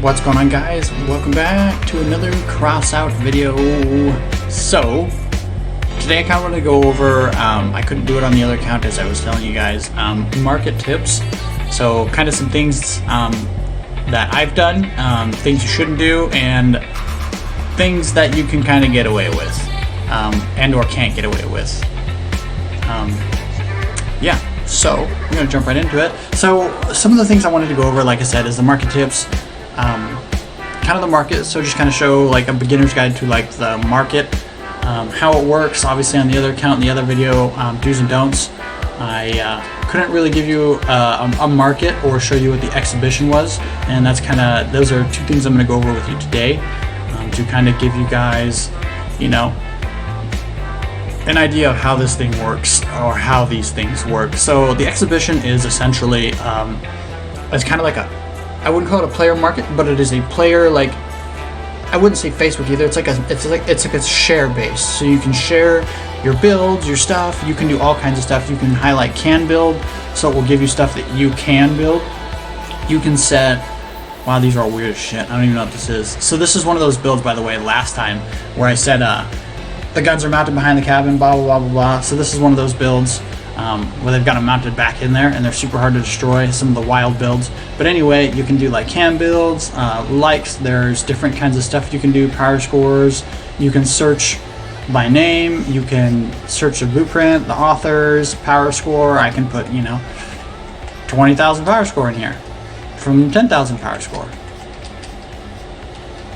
What's going on, guys? Welcome back to another Crossout video. So today I kind of want to go over, I couldn't do it on the other account as I was telling you guys, market tips. So kind of some things that I've done, things you shouldn't do, and things that you can kind of get away with, and or can't get away with. Yeah, so I'm going to jump right into it. So some of the things I wanted to go over, like I said, is the market tips. Kind of the market, so just kind of show like a beginner's guide to like the market, how it works. Obviously on the other account, in the other video, do's and don'ts, I couldn't really give you a market or show you what the exhibition was, and that's kind of, those are two things I'm going to go over with you today, to kind of give you guys, you know, an idea of how this thing works, or how these things work. So the exhibition is essentially, it's kind of like a, I wouldn't call it a player market, but it is a player, like, I wouldn't say Facebook either. It's like a share base. So you can share your builds, your stuff. You can do all kinds of stuff. You can highlight can build, so it will give you stuff that you can build. You can set, wow, these are all weird as shit. I don't even know what this is. So this is one of those builds, by the way, last time where I said the guns are mounted behind the cabin, blah blah blah blah blah. So this is one of those builds. Where they've got them mounted back in there, and they're super hard to destroy, some of the wild builds. But anyway, you can do like cam builds, likes, there's different kinds of stuff you can do, power scores, you can search by name, you can search the blueprint, the authors, power score. I can put, you know, 20,000 power score in here from 10,000 power score.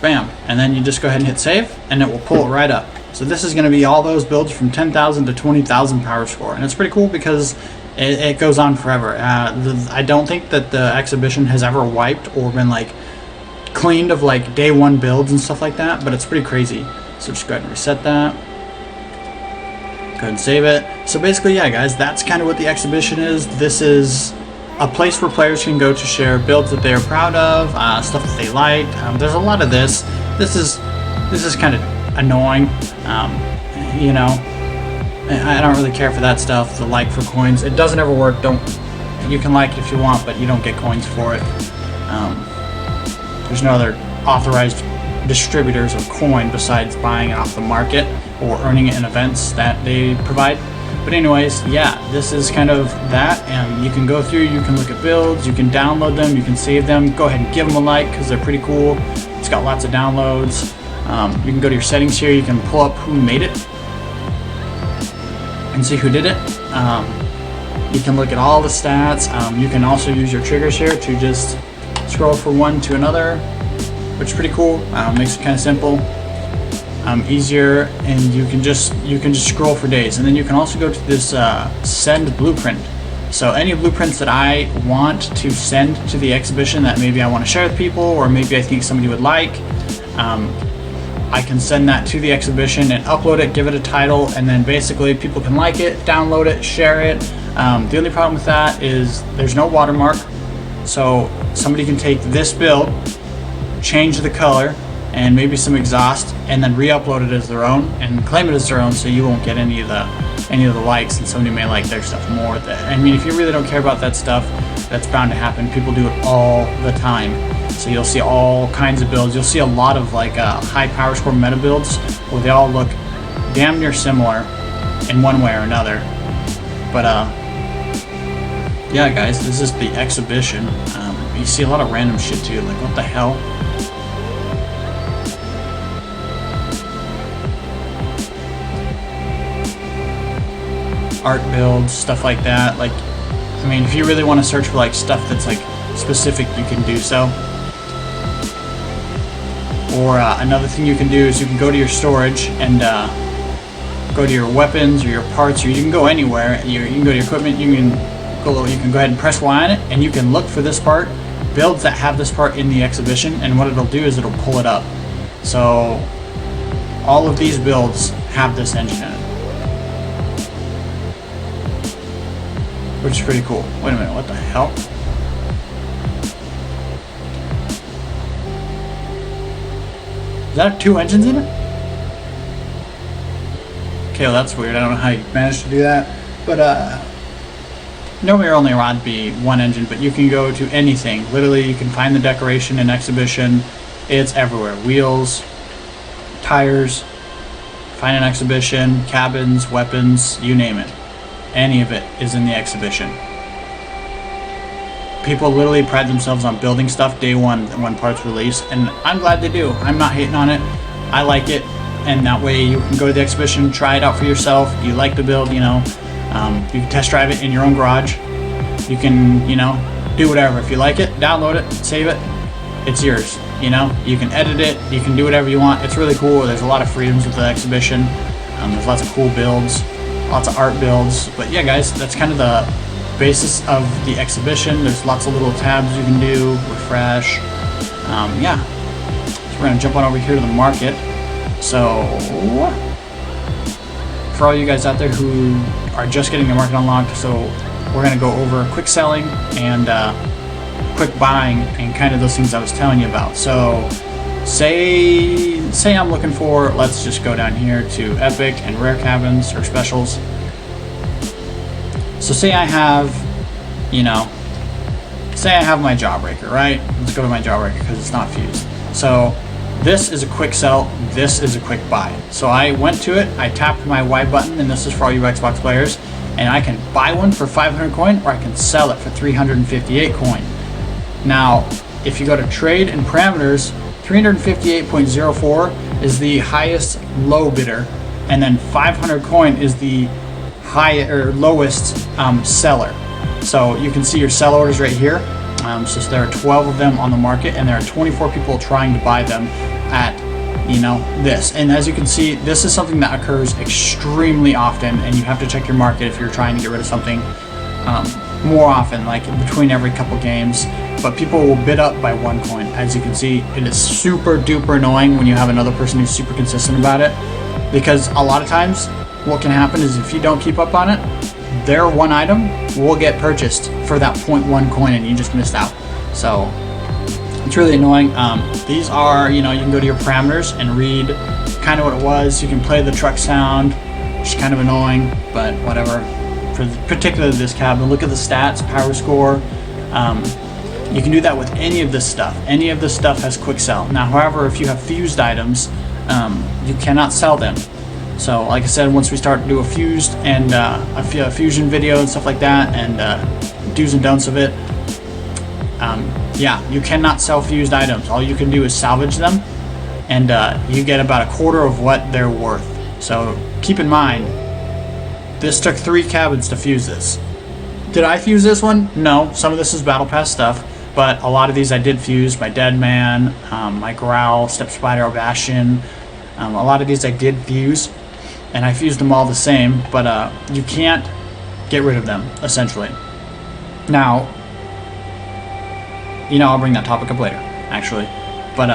Bam, and then you just go ahead and hit save, and it will pull it right up. So this is going to be all those builds from 10,000 to 20,000 power score, and it's pretty cool because it goes on forever. I don't think that the exhibition has ever wiped or been like cleaned of like day one builds and stuff like that, but it's pretty crazy. So just go ahead and reset that. Go ahead and save it. So basically, yeah, guys, that's kind of what the exhibition is. This is a place where players can go to share builds that they are proud of, stuff that they like. There's a lot of this. This is kind of annoying, you know. I don't really care for that stuff. The like for coins, it doesn't ever work. You can like it if you want, but you don't get coins for it. There's no other authorized distributors of coin besides buying it off the market or earning it in events that they provide. But anyways, yeah, this is kind of that, and you can go through, you can look at builds, you can download them, you can save them. Go ahead and give them a like because they're pretty cool. It's got lots of downloads. You can go to your settings here, you can pull up who made it and see who did it. You can look at all the stats. You can also use your triggers here to just scroll from one to another, which is pretty cool. Makes it kind of simple, easier, and you can just scroll for days. And then you can also go to this send blueprint. So any blueprints that I want to send to the exhibition that maybe I want to share with people, or maybe I think somebody would like, I can send that to the exhibition and upload it, give it a title, and then basically people can like it, download it, share it. The only problem with that is there's no watermark, so somebody can take this build, change the color and maybe some exhaust, and then re-upload it as their own and claim it as their own, so you won't get any of the likes, and somebody may like their stuff more. I mean, if you really don't care about that stuff, that's bound to happen. People do it all the time. So you'll see all kinds of builds. You'll see a lot of like high power score meta builds where they all look damn near similar in one way or another. But yeah, guys, this is the exhibition. You see a lot of random shit too. Like, what the hell? Art builds, stuff like that. Like, I mean, if you really want to search for like stuff that's like specific, you can do so. Or another thing you can do is you can go to your storage and go to your weapons or your parts, or you can go anywhere. You can go to your equipment. You can go ahead and press Y on it, and you can look for this part, builds that have this part in the exhibition, and what it'll do is it'll pull it up. So all of these builds have this engine in it, which is pretty cool. Wait a minute, what the hell? Does that have two engines in it? Okay, well that's weird. I don't know how you managed to do that. But normally are only allowed to be one engine, but you can go to anything. Literally, you can find the decoration in exhibition. It's everywhere. Wheels, tires, find an exhibition, cabins, weapons, you name it. Any of it is in the exhibition. People literally pride themselves on building stuff day one when parts release, and I'm glad they do. I'm not hating on it. I like it, and that way you can go to the exhibition, try it out for yourself. You like the build, you can test drive it in your own garage. You can, do whatever. If you like it, download it, save it. It's yours. You can edit it. You can do whatever you want. It's really cool. There's a lot of freedoms with the exhibition. There's lots of cool builds, lots of art builds. But yeah, guys, that's kind of the basis of the exhibition. There's lots of little tabs you can do, refresh. Yeah. So we're gonna jump on over here to the market. So for all you guys out there who are just getting the market unlocked, so we're going to go over quick selling and quick buying and kind of those things I was telling you about. So say I'm looking for, let's just go down here to epic and rare cabins or specials. So say I have my jawbreaker, right? Let's go to my jawbreaker because it's not fused. So this is a quick sell, this is a quick buy. So I went to it, I tapped my Y button, and this is for all you Xbox players, and I can buy one for 500 coin or I can sell it for 358 coin. Now, if you go to trade and parameters, 358.04 is the highest low bidder, and then 500 coin is the lowest seller. So you can see your sell orders right here. So there are 12 of them on the market, and there are 24 people trying to buy them at this. And as you can see, this is something that occurs extremely often, and you have to check your market if you're trying to get rid of something more often, like between every couple games. But people will bid up by 1 coin. As you can see, it is super duper annoying when you have another person who's super consistent about it, because a lot of times what can happen is if you don't keep up on it, their one item will get purchased for that 0.1 coin and you just missed out. So it's really annoying. These are, you can go to your parameters and read kind of what it was. You can play the truck sound, which is kind of annoying, but whatever. For particularly this cabin, look at the stats, power score. You can do that with any of this stuff. Any of this stuff has quick sell. Now, however, if you have fused items, you cannot sell them. So like I said, once we start to do a fused and a fusion video and stuff like that, and do's and don'ts of it, yeah, you cannot sell fused items. All you can do is salvage them, and you get about a quarter of what they're worth. So keep in mind, this took 3 cabins to fuse this. Did I fuse this one? No, some of this is battle pass stuff, but a lot of these I did fuse. My Dead Man, my Growl, Step Spider, Bastion, a lot of these I did fuse, and I fused them all the same, but you can't get rid of them, essentially. Now, I'll bring that topic up later, actually, but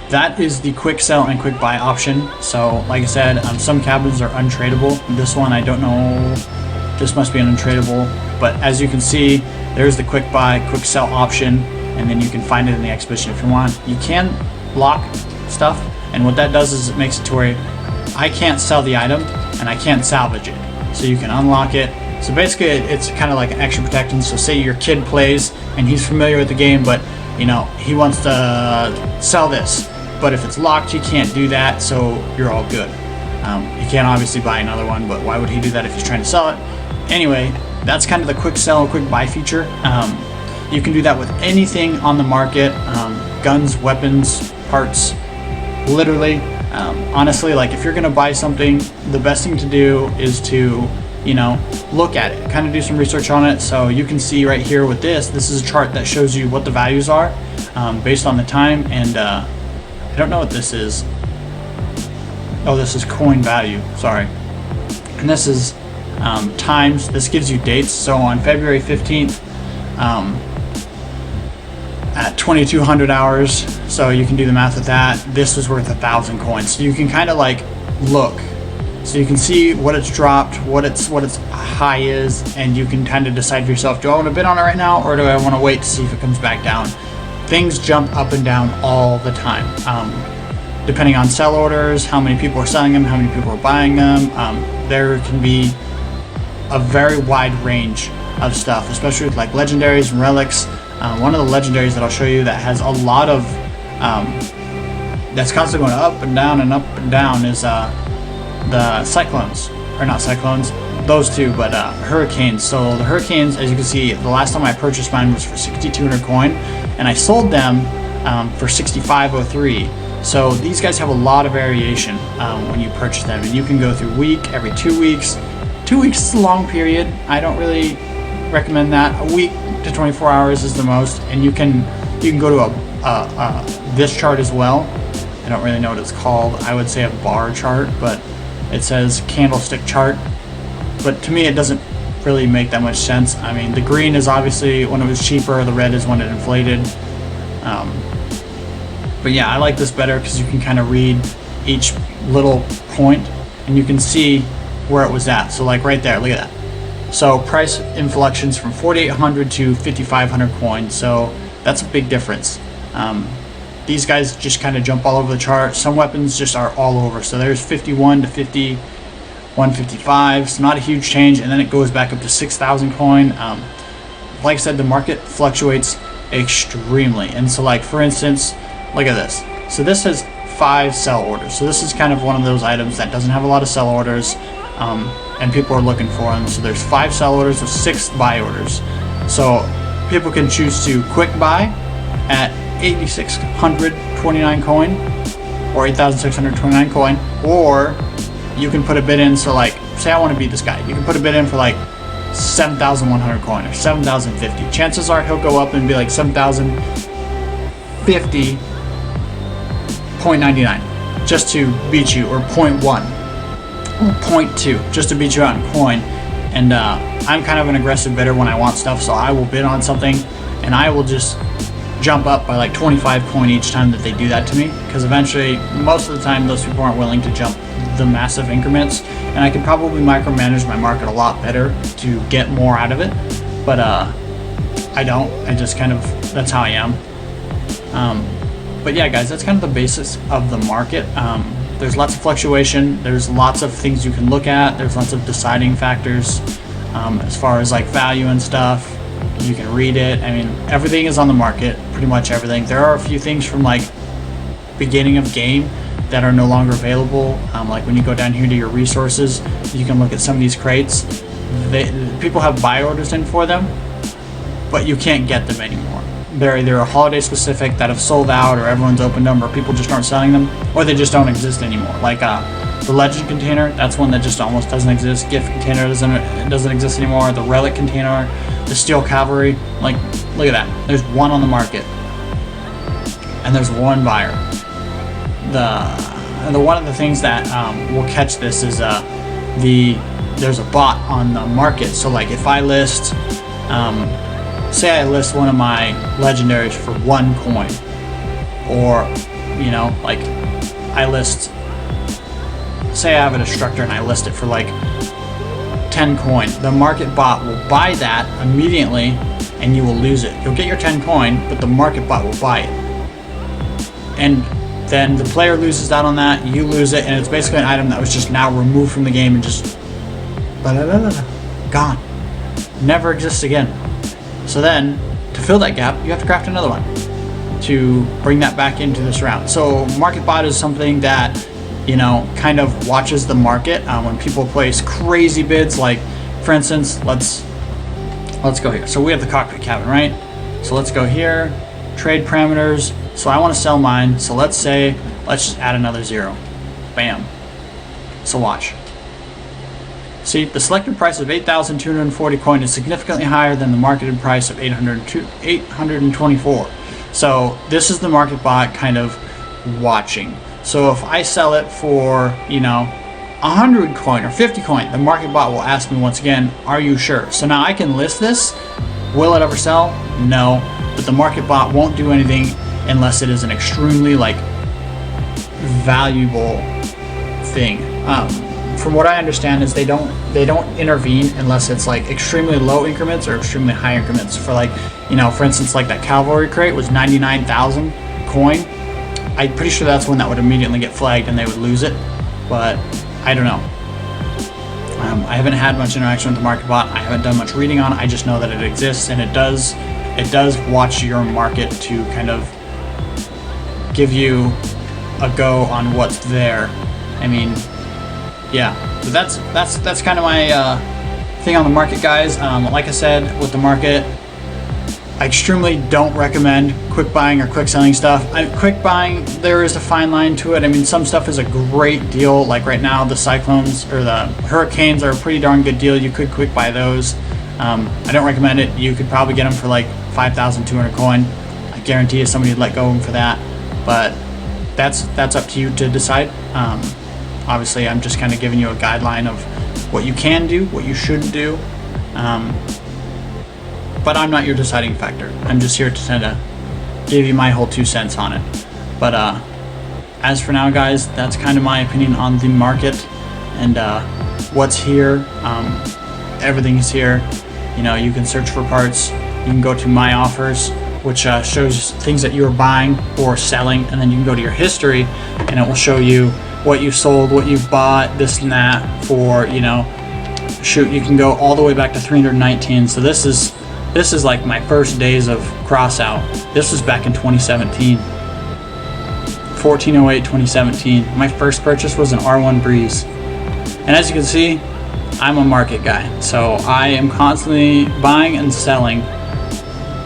that is the quick sell and quick buy option. So like I said, some cabins are untradeable. This one, I don't know, this must be an untradeable, but as you can see, there's the quick buy, quick sell option, and then you can find it in the exhibition if you want. You can lock stuff, and what that does is it makes it to where I can't sell the item and I can't salvage it. So you can unlock it. So basically it's kind of like an extra protection. So say your kid plays and he's familiar with the game, but he wants to sell this, but if it's locked, you can't do that, so you're all good. You can't obviously buy another one, but why would he do that if he's trying to sell it? Anyway, that's kind of the quick sell, quick buy feature. You can do that with anything on the market, guns, weapons, parts, literally. Honestly, like if you're gonna buy something, the best thing to do is to look at it, kind of do some research on it. So you can see right here with this is a chart that shows you what the values are based on the time, and I don't know what this is. Oh, this is coin value, sorry. And this is times. This gives you dates. So on February 15th at 2200 hours, so you can do the math with that, this was worth 1,000 coins. So you can kind of like look, so you can see what it's dropped, what its high is, and you can kind of decide for yourself, do I want to bid on it right now, or do I want to wait to see if it comes back down? Things jump up and down all the time, depending on sell orders, how many people are selling them, how many people are buying them. There can be a very wide range of stuff, especially with like legendaries and relics. One of the legendaries that I'll show you that has a lot of that's constantly going up and down and up and down is the cyclones, or not cyclones, those two, but hurricanes. So the hurricanes, as you can see, the last time I purchased mine was for 6,200 coin, and I sold them for 6,503. So these guys have a lot of variation when you purchase them, and you can go through week, every 2 weeks. 2 weeks is a long period. I don't really recommend that. A week to 24 hours is the most, and you can go to this chart as well. I don't really know what it's called. I would say a bar chart, but it says candlestick chart. But to me, it doesn't really make that much sense. I mean, the green is obviously when it was cheaper. The red is when it inflated. But yeah, I like this better because you can kind of read each little point and you can see where it was at. So like right there, look at that. So price inflections from 4,800 to 5,500 coins. So that's a big difference. These guys just kind of jump all over the chart. Some weapons just are all over. So there's 51 to 50, 155. So not a huge change. And then it goes back up to 6,000 coin. Like I said, the market fluctuates extremely. And so like, for instance, look at this. So this has 5 sell orders. So this is kind of one of those items that doesn't have a lot of sell orders, and people are looking for them. So there's 5 sell orders with 6 buy orders. So people can choose to quick buy at 8,629 coin or 8,629 coin, or you can put a bid in. So like, say I want to beat this guy, you can put a bid in for like 7,100 coin or 7,050. Chances are he'll go up and be like 7,050.99 just to beat you, or 0.1 or 0.2 just to beat you out in coin. And I'm kind of an aggressive bidder when I want stuff, so I will bid on something and I will just jump up by like 25 coin each time that they do that to me, because eventually, most of the time, those people aren't willing to jump the massive increments, and I can probably micromanage my market a lot better to get more out of it. But I don't. I just kind of, that's how I am. But yeah, guys, that's kind of the basics of the market. There's lots of fluctuation. There's lots of things you can look at. There's lots of deciding factors as far as like value and stuff. You can read it. I mean, everything is on the market, pretty much everything. There are a few things from like beginning of game that are no longer available. Like when you go down here to your resources, you can look at some of these crates. People have buy orders in for them, but you can't get them anymore. They're either holiday specific that have sold out, or everyone's opened them, or people just aren't selling them, or they just don't exist anymore. Like the legend container, that's one that just almost doesn't exist. Gift container doesn't exist anymore. The relic container, the steel cavalry, like look at that. There's one on the market, and there's one buyer. The one of the things that will catch this is there's a bot on the market. So like if I list, say I list one of my legendaries for 1 coin, or like I list, say I have a destructor and I list it for like 10 coin, the market bot will buy that immediately and you will lose it. You'll get your 10 coin, but the market bot will buy it, and then the player loses out on that, you lose it, and it's basically an item that was just now removed from the game and just gone, never exists again. So then, to fill that gap, you have to craft another one to bring that back into this round. So market bot is something that kind of watches the market when people place crazy bids. Like for instance, let's go here. So we have the cockpit cabin, right? So let's go here, trade parameters. So I want to sell mine. So let's just add another 0. Bam. So watch. See, the selected price of 8,240 coin is significantly higher than the marketed price of 824. So this is the market bot kind of watching. So if I sell it for 100 coin or 50 coin, the market bot will ask me once again, are you sure? So now I can list this. Will it ever sell? No. But the market bot won't do anything unless it is an extremely like valuable thing. From what I understand is they don't intervene unless it's like extremely low increments or extremely high increments. For like for instance, like that cavalry crate was 99,000 coin. I'm pretty sure that's one that would immediately get flagged and they would lose it, but I don't know. I haven't had much interaction with the market bot. I haven't done much reading on it. I just know that it exists, and it does watch your market to kind of give you a go on what's there. I mean, yeah, but that's kind of my thing on the market, guys. Like I said, with the market, I extremely don't recommend quick buying or quick selling stuff. Quick buying, there is a fine line to it. I mean, some stuff is a great deal. Like right now, the cyclones or the hurricanes are a pretty darn good deal. You could quick buy those. I don't recommend it. You could probably get them for like 5,200 coin. I guarantee you somebody would let go of them for that. But that's up to you to decide. Obviously, I'm just kind of giving you a guideline of what you can do, what you shouldn't do. But I'm not your deciding factor. I'm just here to kind of give you my whole 2 cents on it. But as for now, guys, that's kind of my opinion on the market and what's here. Everything is here. You know, you can search for parts. You can go to my offers, which shows things that you're buying or selling, and then you can go to your history, and it will show you what you sold, what you've bought, this and that for, you know, shoot, you can go all the way back to 319. So this is like my first days of Crossout. This was back in 2017. 14/08/2017. My first purchase was an R1 Breeze. And as you can see, I'm a market guy. So I am constantly buying and selling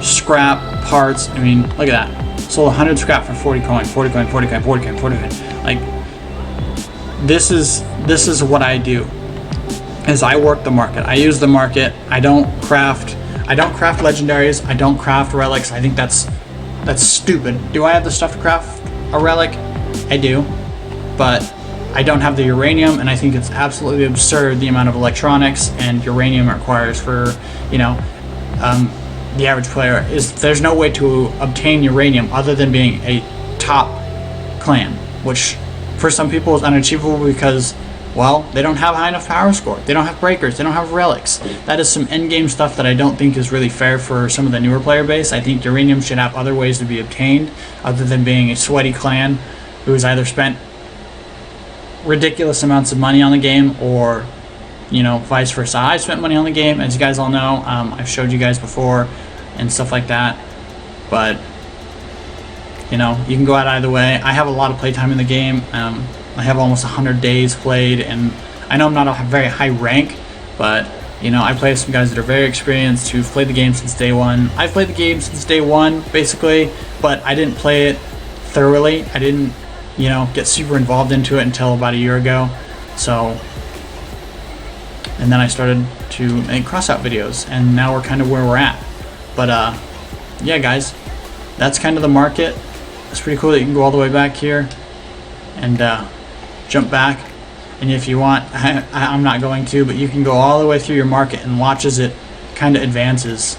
scrap parts. I mean, look at that. Sold 100 scrap for 40 coin, 40 coin, 40 coin, 40 coin, 40 coin. Like, this is what I do. Is I work the market. I use the market. I don't craft legendaries. I don't craft relics. I think that's stupid. Do I have the stuff to craft a relic? I do, but I don't have the uranium, and I think it's absolutely absurd the amount of electronics and uranium it requires for, you know, the average player. There's no way to obtain uranium other than being a top clan, which for some people is unachievable because, well, they don't have high enough power score. They don't have breakers. They don't have relics. That is some endgame stuff that I don't think is really fair for some of the newer player base. I think uranium should have other ways to be obtained other than being a sweaty clan who has either spent ridiculous amounts of money on the game or, you know, vice versa. I spent money on the game, as you guys all know. I've showed you guys before and stuff like that. But, you know, you can go out either way. I have a lot of playtime in the game. I have almost 100 days played, and I know I'm not a very high rank, but, you know, I play with some guys that are very experienced who've played the game since day one. I've played the game since day one, basically, but I didn't play it thoroughly. I didn't, you know, get super involved into it until about a year ago. So, and then I started to make Crossout videos, and now we're kind of where we're at. But, yeah, guys, that's kind of the market. It's pretty cool that you can go all the way back here and jump back, and if you want, I'm not going to, but you can go all the way through your market and watch as it kind of advances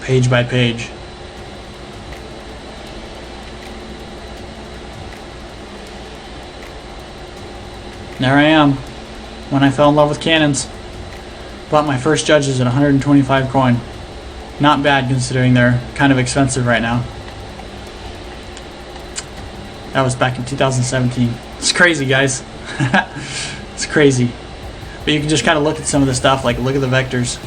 page by page. There I am when I fell in love with cannons. Bought my first judges at 125 coin. Not bad considering they're kind of expensive right now. That was back in 2017. It's crazy, guys. It's crazy. But you can just kind of look at some of the stuff, like look at the vectors.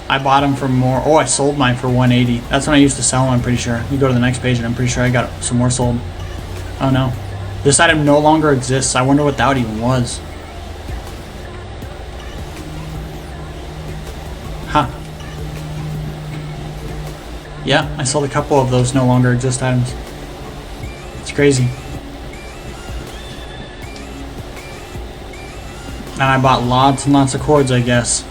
I bought them for more. Oh, I sold mine for 180. That's when I used to sell them, I'm pretty sure. You go to the next page and I'm pretty sure I got some more sold. Oh no. This item no longer exists. I wonder what that even was. Huh. Yeah, I sold a couple of those no longer exist items. It's crazy. And I bought lots and lots of cords, I guess.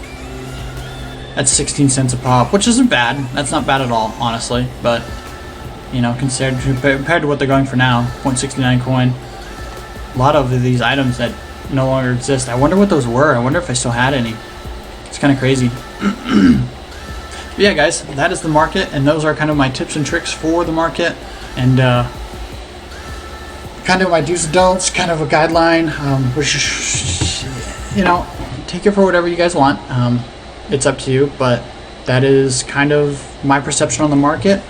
That's 16 cents a pop, which isn't bad. That's not bad at all, honestly. But, you know, compared to what they're going for now, 0.69 coin. A lot of these items that no longer exist. I wonder what those were. I wonder if I still had any. It's kind of crazy. But yeah, guys, that is the market, and those are kind of my tips and tricks for the market, and kind of my do's and don'ts, kind of a guideline, which, you know, take it for whatever you guys want. It's up to you, but that is kind of my perception on the market.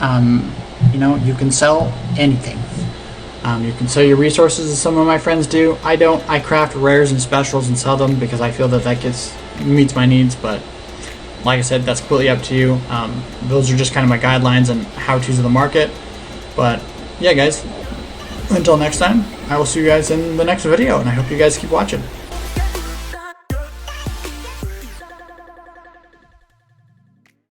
You know, you can sell anything. You can sell your resources as some of my friends do. I don't. I craft rares and specials and sell them because I feel that meets my needs, but like I said, that's completely up to you. Those are just kind of my guidelines and how-tos of the market. But yeah, guys, until next time, I will see you guys in the next video, and I hope you guys keep watching.